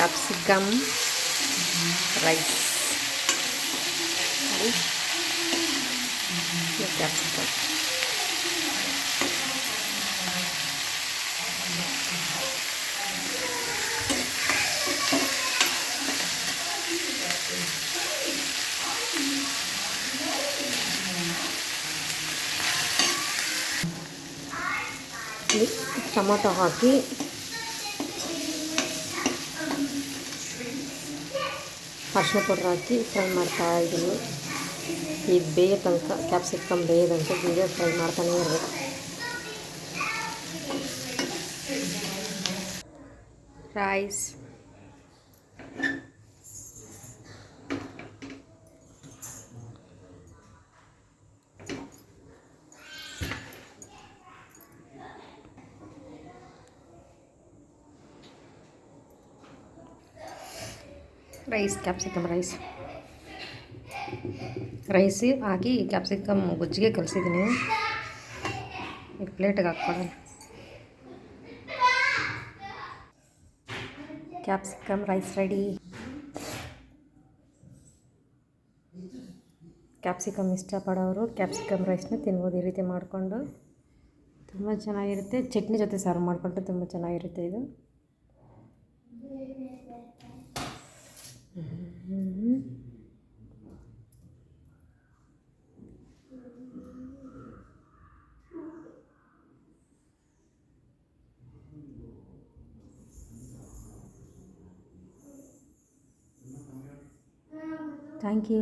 Capsicum rice. Capsicum tomato ಹಾಕಿ ಅರಿಶಿನ powder ಹಾಕಿ fry ಮಾಡ್ತಾಯಿದ್ದೀನಿ. ಇದು ಬೇಯೋ ತನಕ, ಕ್ಯಾಪ್ಸಿಕಮ್ ಬೇಯೋ ತನಕ ಹೀಗೆ ಫ್ರೈ ಮಾಡ್ತಾನೇ ಇರಬೇಕು. ರೈಸ್ ಕ್ಯಾಪ್ಸಿಕಮ್ ರೈಸ್ ಹಾಕಿ ಕ್ಯಾಪ್ಸಿಕಮ್ ಗುಜ್ಜಿಗೆ ಕಲಿಸಿದ್ದೀನಿ. ಈಗ ಪ್ಲೇಟಿಗೆ ಹಾಕ್ಕೊಳ್ಳೋಣ. Capsicum rice ready. ಕ್ಯಾಪ್ಸಿಕಮ್ ಇಷ್ಟಪಡೋರು ಕ್ಯಾಪ್ಸಿಕಮ್ ರೈಸ್ನ ತಿನ್ಬೋದು. ಈ ರೀತಿ ಮಾಡಿಕೊಂಡು ತುಂಬ ಚೆನ್ನಾಗಿರುತ್ತೆ. ಚಟ್ನಿ ಜೊತೆ ಸರ್ವ್ ಮಾಡಿಕೊಂಡ್ರೆ ತುಂಬ ಚೆನ್ನಾಗಿರುತ್ತೆ ಇದು. Thank you.